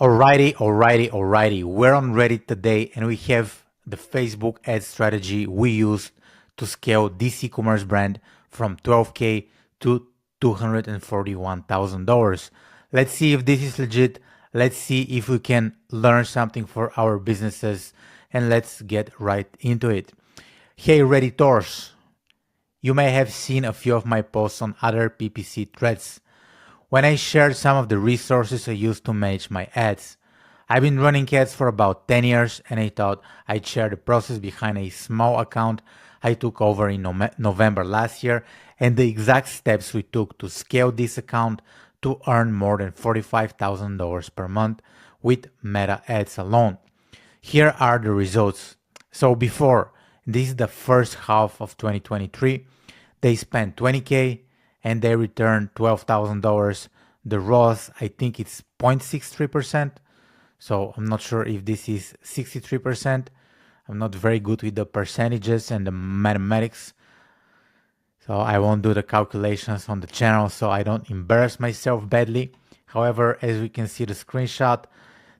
Alrighty. We're on Reddit today and we have the Facebook ad strategy we used to scale this e-commerce brand from 12K to $241,000. Let's see if this is legit. Let's see if we can learn something for our businesses, and let's get right into it. Hey Redditors, you may have seen a few of my posts on other PPC threads when I shared some of the resources I use to manage my ads. I've been running ads for about 10 years and I thought I'd share the process behind a small account I took over in November last year and the exact steps we took to scale this account to earn more than $45,000 per month with Meta ads alone. Here are the results. So this is the first half of 2023, they spent 20K and they returned $12,000. The ROAS, I think it's 0.63%. So I'm not sure if this is 63%. I'm not very good with the percentages and the mathematics. So I won't do the calculations on the channel so I don't embarrass myself badly. However, as we can see the screenshot,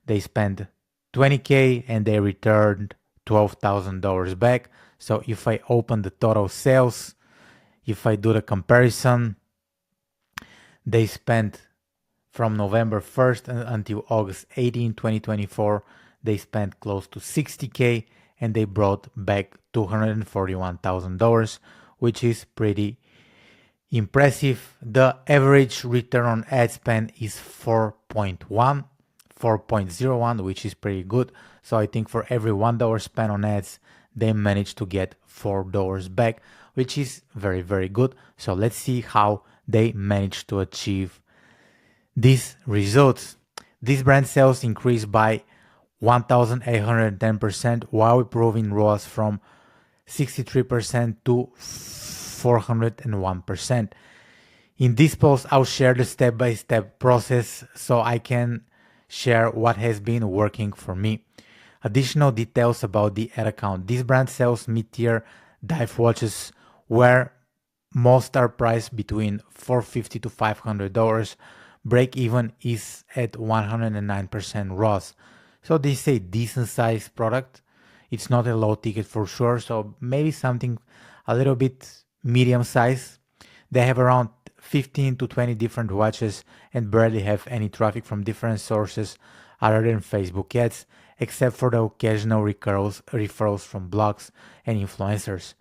they spent 20K and they returned $12,000 back. So if I open the total sales, if I do the comparison, they spent from November 1st until August 18, 2024, they spent close to 60K and they brought back $241,000, which is pretty impressive. The average return on ad spend is 4.01, which is pretty good. So I think for every $1 spent on ads, they managed to get $4 back, which is very, very good. So let's see how they managed to achieve these results. This brand sales increased by 1,810% while improving ROAS from 63% to 401%. In this post, I'll share the step-by-step process so I can share what has been working for me. Additional details about the ad account. This brand sells mid-tier dive watches where most are priced between $450 to $500. Break even is at 109% ROAS. So this is a decent sized product. It's not a low ticket for sure. So maybe something a little bit medium size. They have around 15 to 20 different watches and barely have any traffic from different sources other than Facebook ads, except for the occasional referrals from blogs and influencers.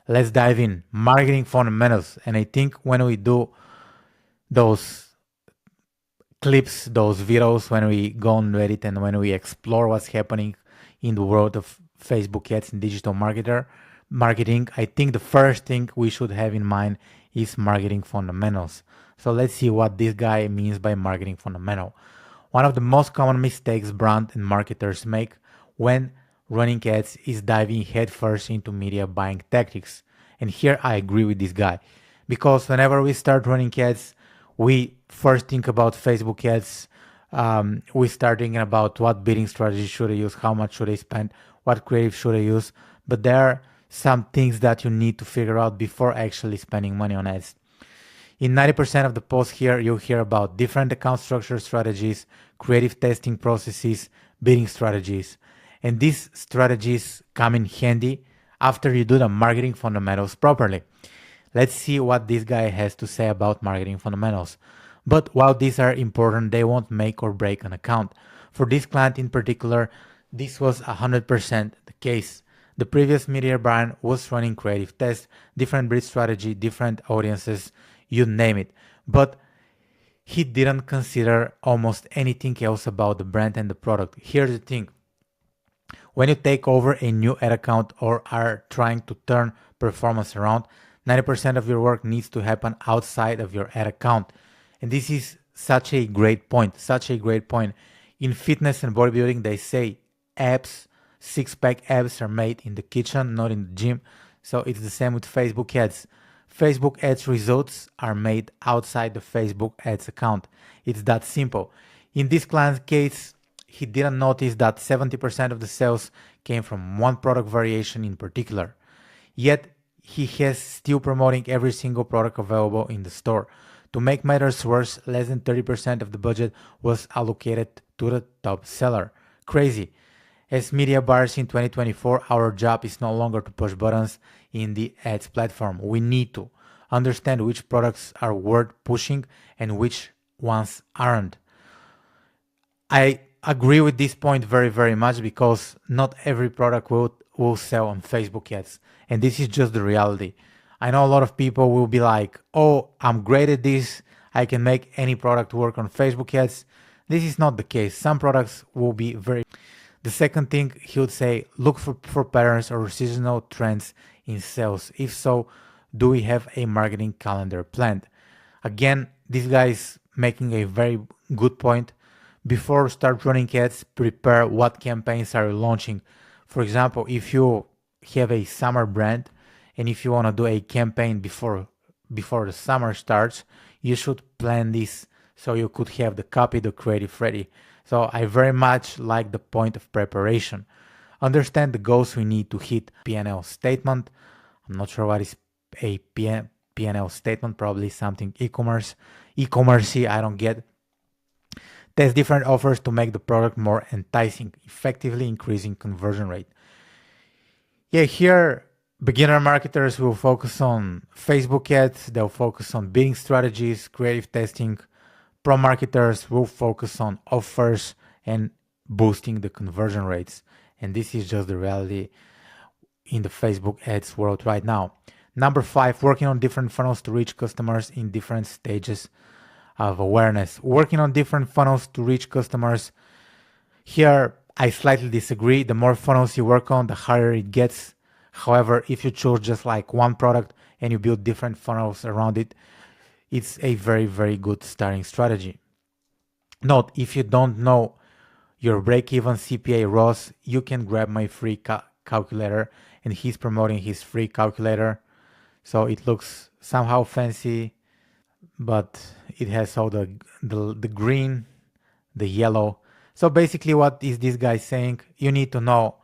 Let's dive in. Marketing fundamentals. And I think when we do those clips, those videos, when we go on Reddit and when we explore what's happening in the world of Facebook ads and digital marketing, I think the first thing we should have in mind is marketing fundamentals. So let's see what this guy means by marketing fundamental. One of the most common mistakes brand and marketers make when running ads is diving headfirst into media buying tactics. And here I agree with this guy, because whenever we start running ads, we first think about Facebook ads. We start thinking about what bidding strategy should I use, how much should I spend, what creative should I use. But there are some things that you need to figure out before actually spending money on ads. In 90% of the posts here, you'll hear about different account structure strategies, creative testing processes, bidding strategies. And these strategies come in handy after you do the marketing fundamentals properly. Let's see what this guy has to say about marketing fundamentals. But while these are important, they won't make or break an account. For this client in particular, this was 100% the case. The previous media brand was running creative tests, different bid strategy, different audiences, you name it. But he didn't consider almost anything else about the brand and the product. Here's the thing. When you take over a new ad account or are trying to turn performance around, 90% of your work needs to happen outside of your ad account. And this is such a great point. In fitness and bodybuilding, they say abs, six-pack abs are made in the kitchen, not in the gym. So it's the same with Facebook ads. Facebook ads results are made outside the Facebook ads account. It's that simple. In this client's case, he didn't notice that 70% of the sales came from one product variation in particular. Yet, he has still promoting every single product available in the store. To make matters worse, less than 30% of the budget was allocated to the top seller. Crazy. As media buyers in 2024, our job is no longer to push buttons in the ads platform. We need to understand which products are worth pushing and which ones aren't. I agree with this point very, very much because not every product will sell on Facebook ads. And this is just the reality. I know a lot of people will be like, oh, I'm great at this. I can make any product work on Facebook ads. This is not the case. Some products will be very... The second thing he would say, look for patterns or seasonal trends in sales. If so, do we have a marketing calendar planned? Again, this guy is making a very good point. Before start running ads, prepare what campaigns are you launching. For example, if you have a summer brand and if you want to do a campaign before the summer starts, you should plan this so you could have the copy, the creative ready. So I very much like the point of preparation. Understand the goals we need to hit. P&L statement. I'm not sure what is a P&L statement, probably something e-commerce-y, I don't get. Test different offers to make the product more enticing, effectively increasing conversion rate. Yeah, here beginner marketers will focus on Facebook ads, they'll focus on bidding strategies, creative testing. Pro marketers will focus on offers and boosting the conversion rates. And this is just the reality in the Facebook ads world right now. Number 5, working on different funnels to reach customers in different stages of awareness. Working on different funnels to reach customers. Here, I slightly disagree. The more funnels you work on, the harder it gets. However, if you choose just like one product and you build different funnels around it, it's a very, very good starting strategy. Note, if you don't know your break-even CPA ROAS, you can grab my free calculator, and he's promoting his free calculator. So it looks somehow fancy, but it has all the green, the yellow. So basically what is this guy saying? You need to know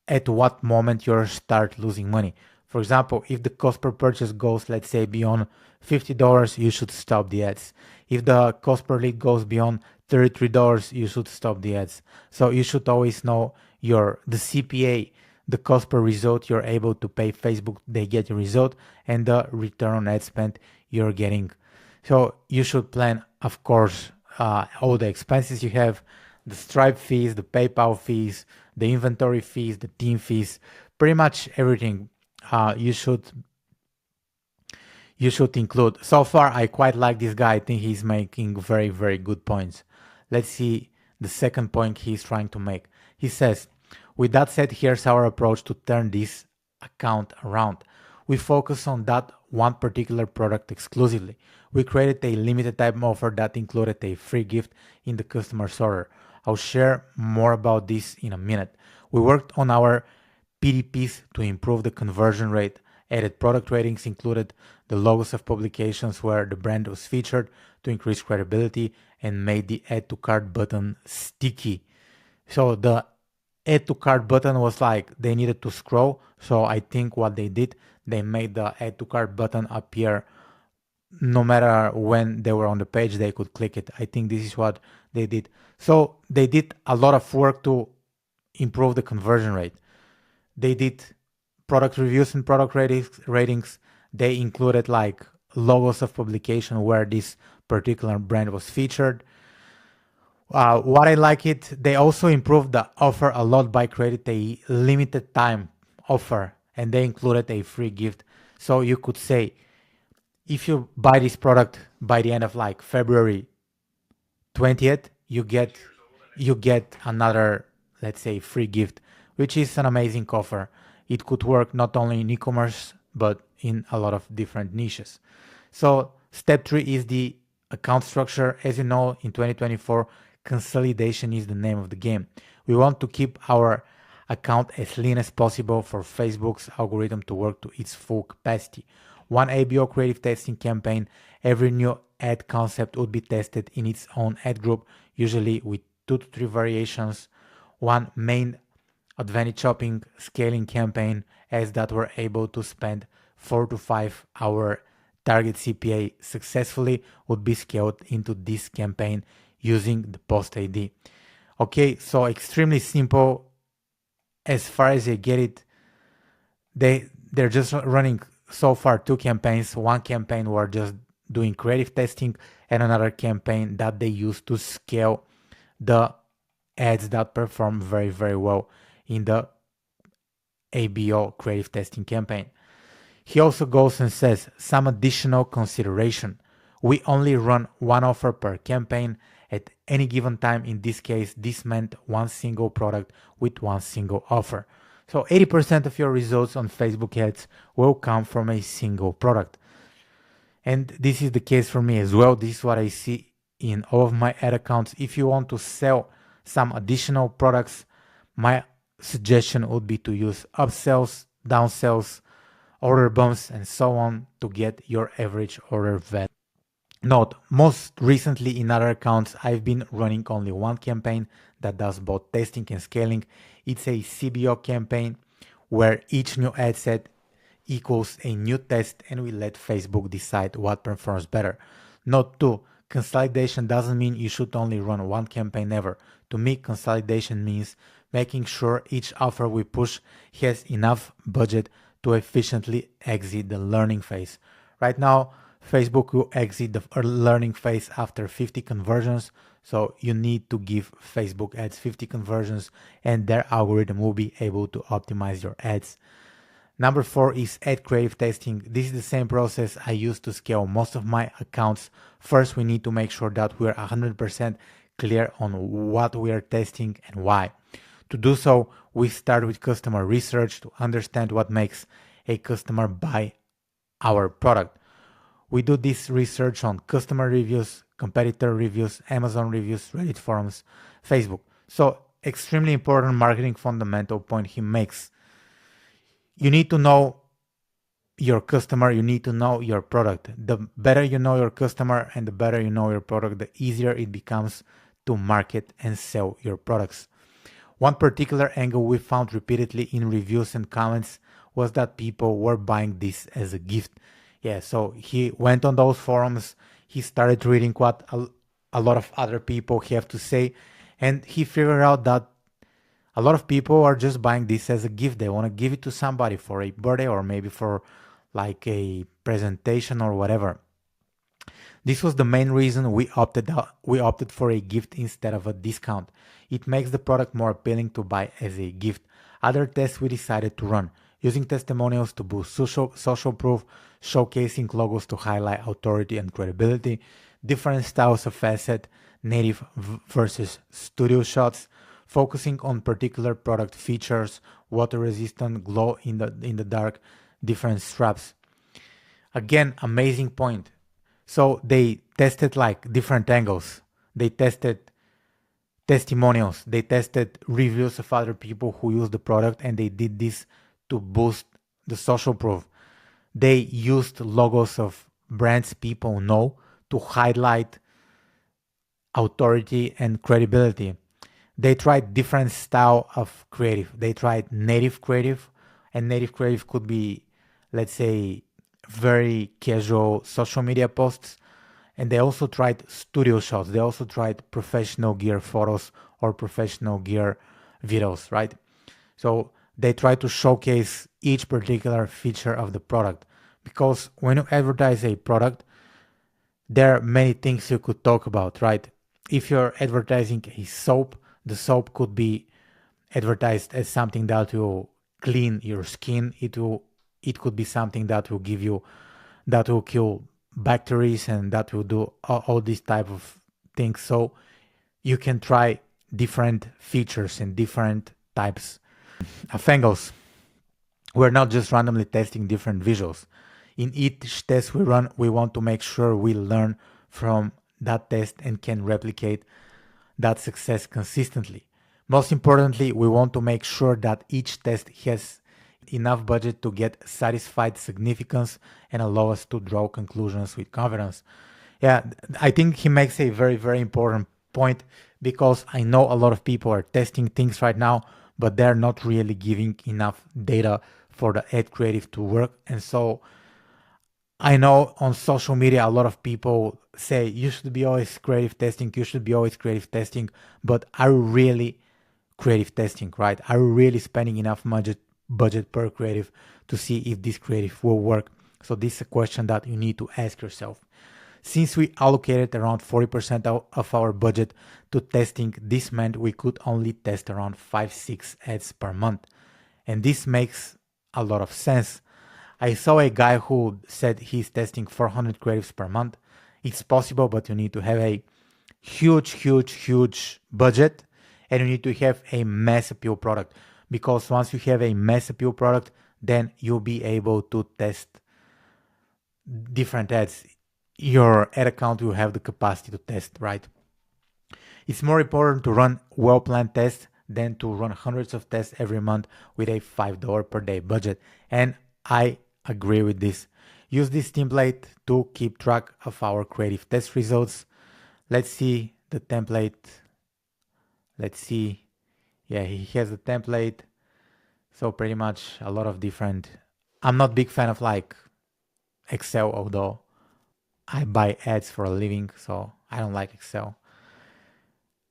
at what moment you start losing money. For example, if the cost per purchase goes, let's say, beyond $50, you should stop the ads. If the cost per lead goes beyond $33, you should stop the ads. So you should always know the CPA, the cost per result you're able to pay Facebook, they get a result, and the return on ad spend you're getting. So you should plan, of course, all the expenses you have, the Stripe fees, the PayPal fees, the inventory fees, the team fees, pretty much everything you should include. So far, I quite like this guy. I think he's making very, very good points. Let's see the second point he's trying to make. He says, with that said, here's our approach to turn this account around. We focus on that one particular product exclusively. We created a limited time offer that included a free gift in the customer's order. I'll share more about this in a minute. We worked on our PDPs to improve the conversion rate, added product ratings, included the logos of publications where the brand was featured to increase credibility, and made the add to cart button sticky. So the add to cart button was like they needed to scroll. So I think what they did, they made the add to cart button appear no matter when they were on the page, they could click it. I think this is what they did. So they did a lot of work to improve the conversion rate. They did product reviews and product ratings. They included like logos of publication where this particular brand was featured. What I like it, they also improved the offer a lot by creating a limited time offer, and they included a free gift. So you could say, if you buy this product by the end of like February 20th, you get another, let's say, free gift, which is an amazing offer. It could work not only in e-commerce, but in a lot of different niches. So step 3 is the account structure. As you know, in 2024, consolidation is the name of the game. We want to keep our account as lean as possible for Facebook's algorithm to work to its full capacity. One ABO creative testing campaign, every new ad concept would be tested in its own ad group, usually with 2 to 3 variations. One main advantage shopping scaling campaign, as that we're able to spend 4 to 5 hour target CPA successfully would be scaled into this campaign using the post ID. Okay, so extremely simple as far as I get it. They're just running so far 2 campaigns. One campaign were just doing creative testing, and another campaign that they use to scale the ads that perform very, very well in the ABO creative testing campaign. He also goes and says some additional consideration. We only run one offer per campaign at any given time. In this case, this meant one single product with one single offer. So 80% of your results on Facebook ads will come from a single product. And this is the case for me as well. This is what I see in all of my ad accounts. If you want to sell some additional products, my suggestion would be to use upsells, downsells, order bumps, and so on to get your average order value. Note, most recently in other accounts, I've been running only one campaign that does both testing and scaling. It's a CBO campaign where each new ad set equals a new test, and we let Facebook decide what performs better. Note 2, consolidation doesn't mean you should only run one campaign ever. To me, consolidation means making sure each offer we push has enough budget to efficiently exit the learning phase. Right now, Facebook will exit the learning phase after 50 conversions, so you need to give Facebook ads 50 conversions and their algorithm will be able to optimize your ads. Number 4 is ad creative testing. This is the same process I use to scale most of my accounts. First, we need to make sure that we're 100% clear on what we are testing and why. To do so, we start with customer research to understand what makes a customer buy our product. We do this research on customer reviews, competitor reviews, Amazon reviews, Reddit forums, Facebook. So, extremely important marketing fundamental point he makes. You need to know your customer, you need to know your product. The better you know your customer and the better you know your product, the easier it becomes to market and sell your products. One particular angle we found repeatedly in reviews and comments was that people were buying this as a gift. Yeah, so he went on those forums, he started reading what a lot of other people have to say, and he figured out that a lot of people are just buying this as a gift. They want to give it to somebody for a birthday or maybe for like a presentation or whatever. This was the main reason we opted for a gift instead of a discount. It makes the product more appealing to buy as a gift. Other tests we decided to run: using testimonials to boost social proof, showcasing logos to highlight authority and credibility, different styles of asset, native versus studio shots, focusing on particular product features, water resistant, glow in the dark, different straps. Again, amazing point. So they tested like different angles. They tested testimonials. They tested reviews of other people who use the product, and they did this to boost the social proof. They used logos of brands people know to highlight authority and credibility. They tried different style of creative. They tried native creative, and native creative could be, let's say, very casual social media posts. And they also tried studio shots. They also tried professional gear photos or professional gear videos, right? So they try to showcase each particular feature of the product, because when you advertise a product, there are many things you could talk about, right? If you're advertising a soap, the soap could be advertised as something that will clean your skin. It could be something that will kill bacteria, and that will do all these type of things. So you can try different features and different types of angles. We're not just randomly testing different visuals. In each test we run, we want to make sure we learn from that test and can replicate that success consistently. Most importantly, we want to make sure that each test has enough budget to get satisfied significance and allow us to draw conclusions with confidence. Yeah, I think he makes a very, very important point, because I know a lot of people are testing things right now, but they're not really giving enough data for the ad creative to work. And so I know on social media a lot of people say you should be always creative testing, you should be always creative testing, but are you really creative testing, right? Are you really spending enough budget per creative to see if this creative will work? So this is a question that you need to ask yourself. Since we allocated around 40% of our budget to testing, this meant we could only test around 5-6 ads per month. And this makes a lot of sense. I saw a guy who said he's testing 400 creatives per month. It's possible, but you need to have a huge budget, and you need to have a mass appeal product, because once you have a mass appeal product, then you'll be able to test different ads. Your ad account will have the capacity to test, right? It's more important to run well-planned tests than to run hundreds of tests every month with a $5 per day budget. And I agree with this. Use this template to keep track of our creative test results. Let's see the template. Let's see. Yeah, he has a template. So pretty much a lot of different. I'm not a big fan of like Excel, although I buy ads for a living, so I don't like Excel.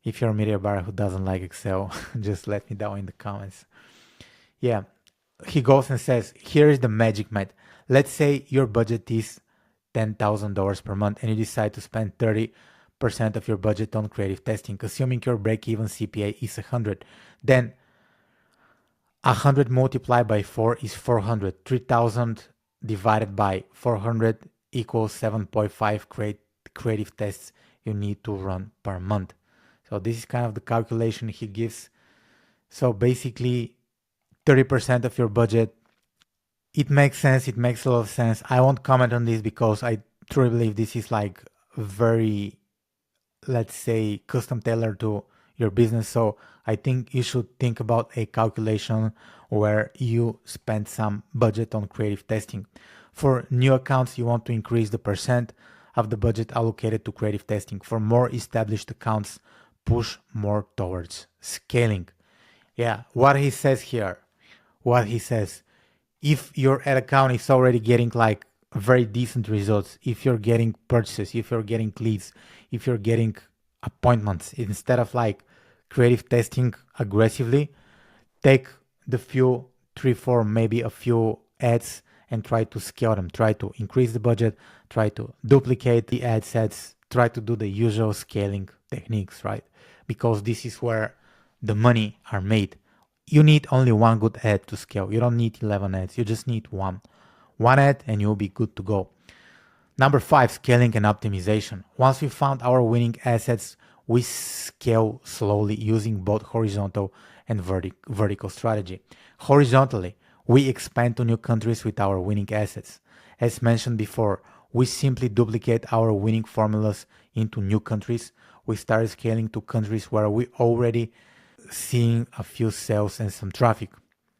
If you're a media buyer who doesn't like Excel, just let me know in the comments. Yeah, he goes and says, here is the magic math. Let's say your budget is $10,000 per month and you decide to spend 30% of your budget on creative testing, assuming your break-even CPA is 100. Then 100 multiplied by 4 is 400. 3,000 divided by 400 equals 7.5 creative tests you need to run per month. So this is kind of the calculation he gives. So basically 30% of your budget. It makes sense. It makes a lot of sense. I won't comment on this because I truly believe this is like very, let's say, custom tailored to your business. So I think you should think about a calculation where you spend some budget on creative testing. For new accounts, you want to increase the percent of the budget allocated to creative testing. For more established accounts, push more towards scaling. Yeah, what he says here, if your ad account is already getting like very decent results, if you're getting purchases, if you're getting leads, if you're getting appointments, instead of like creative testing aggressively, take the few, 3, 4, maybe a few ads and try to scale them, try to increase the budget, try to duplicate the ad sets, try to do the usual scaling techniques, right? Because this is where the money are made. You need only one good ad to scale. You don't need 11 ads. You just need one. One ad and you'll be good to go. Number 5, scaling and optimization. Once we found our winning assets, we scale slowly using both horizontal and vertical strategy. Horizontally, we expand to new countries with our winning assets. As mentioned before, we simply duplicate our winning formulas into new countries. We start scaling to countries where we already seeing a few sales and some traffic.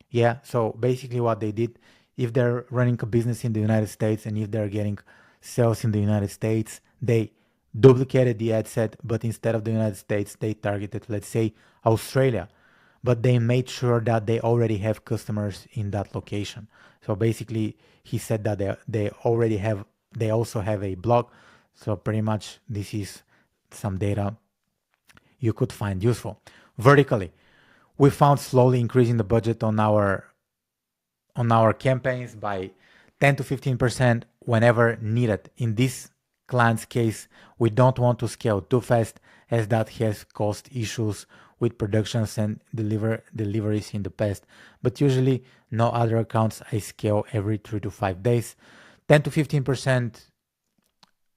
Yeah, so basically what they did, if they're running a business in the United States and if they're getting sales in the United States, they duplicated the ad set, but instead of the United States, they targeted, let's say, Australia. But they made sure that they already have customers in that location. So basically, he said that they also have a blog. So pretty much this is some data you could find useful. Vertically, we found slowly increasing the budget on our campaigns by 10 to 15% whenever needed. In this client's case, we don't want to scale too fast, as that has caused issues with productions and deliveries in the past. But usually, no other accounts I scale every 3 to 5 days. 10 to 15%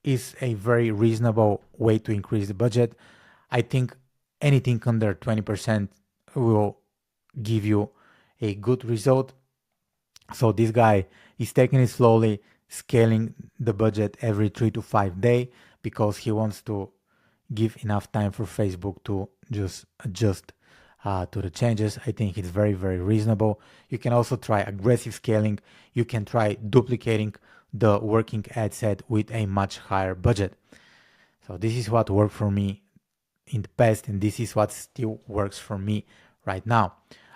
is a very reasonable way to increase the budget. I think anything under 20% will give you a good result. So this guy is taking it slowly, scaling the budget every 3 to 5 days because he wants to give enough time for Facebook to just adjust to the changes. I think it's very, very reasonable. You can also try aggressive scaling. You can try duplicating the working ad set with a much higher budget. So this is what worked for me in the past, and this is what still works for me right now.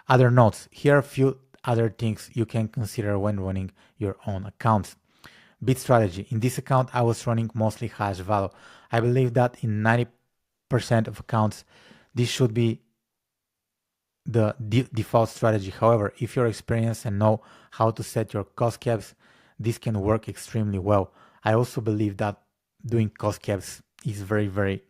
Other notes. Here are a few other things you can consider when running your own accounts. Bit strategy. In this account, I was running mostly hash value. I believe that in 90% of accounts, this should be the default strategy. However, if you're experienced and know how to set your cost caps, this can work extremely well. I also believe that doing cost caps is very, very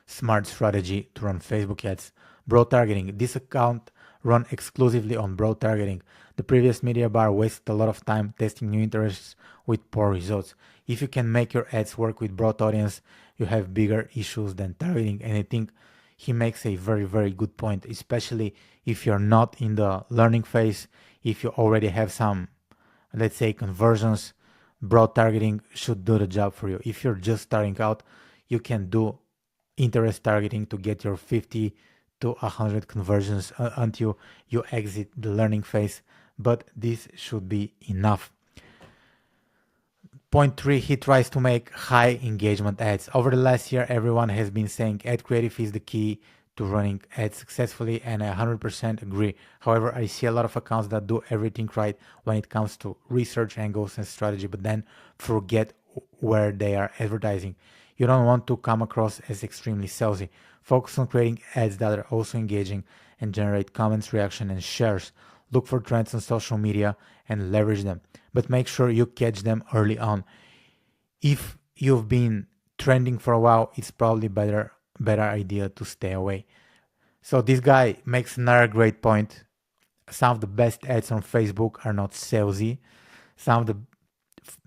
smart strategy to run Facebook ads. Broad targeting. This account run exclusively on broad targeting. The previous media bar wasted a lot of time testing new interests with poor results. If you can make your ads work with broad audience, you have bigger issues than targeting. And I think he makes a very, very good point, especially if you're not in the learning phase, if you already have some, let's say, conversions, broad targeting should do the job for you. If you're just starting out, you can do interest targeting to get your 50 to 100 conversions until you exit the learning phase, but this should be enough. Point 3, he tries to make high engagement ads. Over the last year, everyone has been saying ad creative is the key to running ads successfully, and I 100% agree. However, I see a lot of accounts that do everything right when it comes to research angles and strategy, but then forget where they are advertising. You don't want to come across as extremely salesy. Focus on creating ads that are also engaging and generate comments, reaction, and shares. Look for trends on social media and leverage them, but make sure you catch them early on. If you've been trending for a while, it's probably better idea to stay away. So this guy makes another great point. Some of the best ads on Facebook are not salesy. Some of the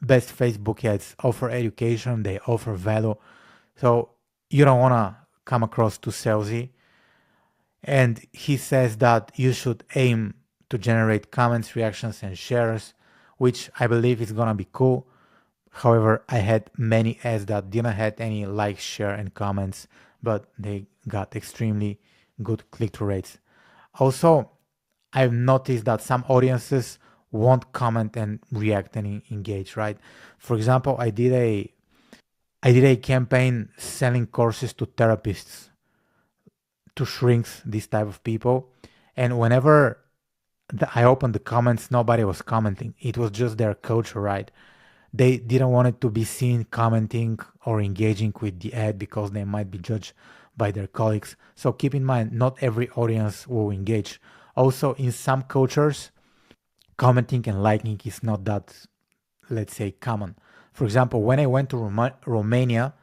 best Facebook ads offer education, they offer value. So you don't want to come across too salesy. And he says that you should aim to generate comments, reactions, and shares, which I believe is gonna be cool. However, I had many ads that didn't have any likes, share, and comments, but they got extremely good click-through rates. Also, I've noticed that some audiences won't comment and react and engage, right? For example, I did a campaign selling courses to therapists, to shrinks, these type of people, and whenever I opened the comments, nobody was commenting. It was just their culture, right? They didn't want it to be seen commenting or engaging with the ad because they might be judged by their colleagues. So keep in mind, not every audience will engage. Also, in some cultures, commenting and liking is not that, let's say, common. For example, when I went to Romania,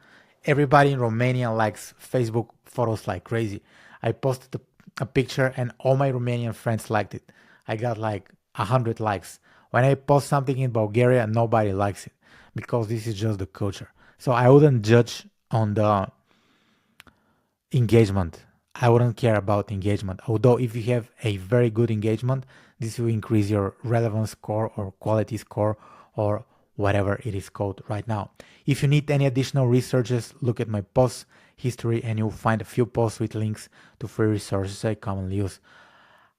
everybody in Romania likes Facebook photos like crazy. I posted a picture and all my Romanian friends liked it. I got like 100 likes. When I post something in Bulgaria, nobody likes it because this is just the culture. So I wouldn't judge on the engagement. I wouldn't care about engagement. Although if you have a very good engagement, this will increase your relevance score or quality score or whatever it is called right now. If you need any additional researches, look at my post history and you'll find a few posts with links to free resources I commonly use.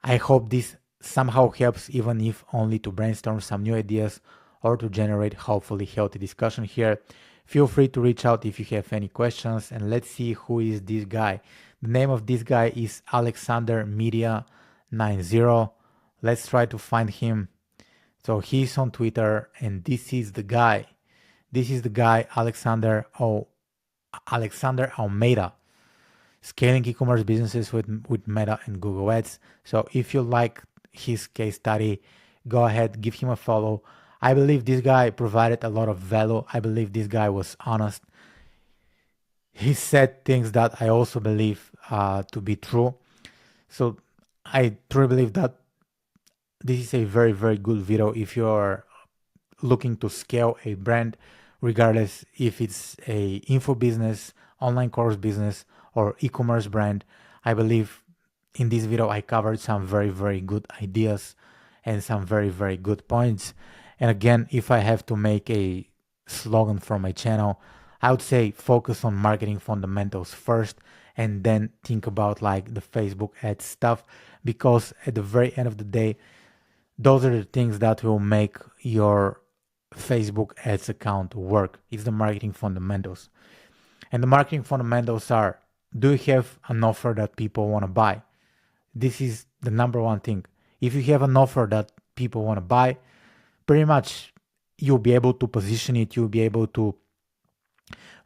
I hope this somehow helps, even if only to brainstorm some new ideas or to generate hopefully healthy discussion here. Feel free to reach out if you have any questions, and let's see who is this guy. The name of this guy is Alexander Media 90. Let's try to find him. So he's on Twitter, and this is the guy. This is the guy, Alexander Almeida, scaling e-commerce businesses with Meta and Google Ads. So if you like his case study, go ahead, give him a follow. I believe this guy provided a lot of value. I believe this guy was honest. He said things that I also believe to be true. So I truly believe that this is a very, very good video if you're looking to scale a brand, regardless if it's a info business, online course business, or e-commerce brand. I believe in this video I covered some very, very good ideas and some very, very good points. And again, if I have to make a slogan for my channel, I would say focus on marketing fundamentals first and then think about like the Facebook ad stuff, because at the very end of the day, those are the things that will make your Facebook ads account work. It's the marketing fundamentals. And the marketing fundamentals are, do you have an offer that people want to buy? This is the number one thing. If you have an offer that people want to buy, pretty much you'll be able to position it, you'll be able to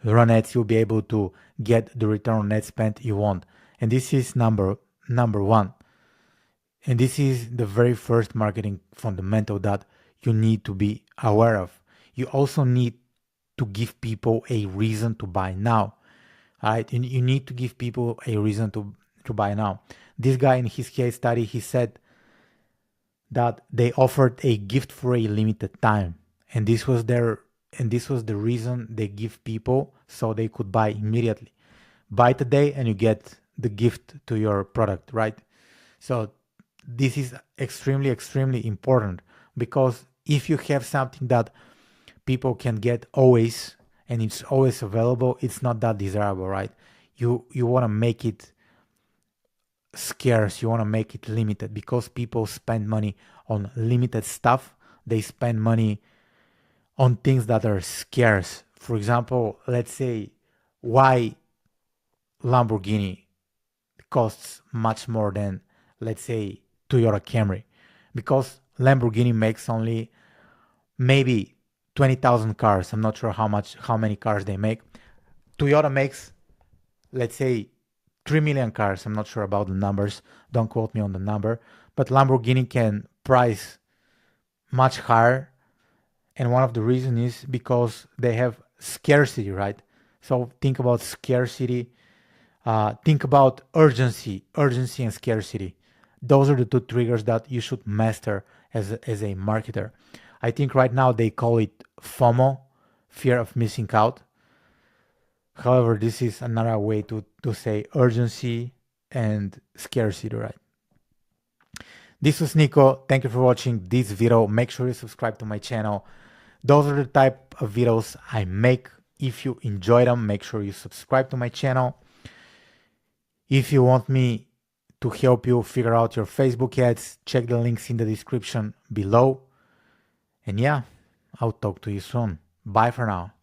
run ads, you'll be able to get the return on ad spend you want. And this is number one. And this is the very first marketing fundamental that you need to be aware of. You also need to give people a reason to buy now. All right, you need to give people a reason to buy now. This guy in his case study, he said that they offered a gift for a limited time, and this was the reason they give people, so they could buy immediately. Buy today and you get the gift to your product, right? So this is extremely, extremely important, because if you have something that people can get always and it's always available, it's not that desirable, right? You want to make it scarce, you want to make it limited, because people spend money on limited stuff. They spend money on things that are scarce. For example, let's say why Lamborghini costs much more than, let's say, Toyota Camry, because Lamborghini makes only maybe 20,000 cars. I'm not sure how many cars they make. Toyota makes, let's say, 3 million cars. I'm not sure about the numbers. Don't quote me on the number. But Lamborghini can price much higher. And one of the reasons is because they have scarcity, right? So think about scarcity. Think about urgency and scarcity. Those are the two triggers that you should master as a marketer. I think right now they call it FOMO, fear of missing out. However, this is another way to say urgency and scarcity, right? This was Niko. Thank you for watching this video. Make sure you subscribe to my channel. Those are the type of videos I make. If you enjoy them, make sure you subscribe to my channel. If you want me to help you figure out your Facebook ads, check the links in the description below. And yeah, I'll talk to you soon. Bye for now.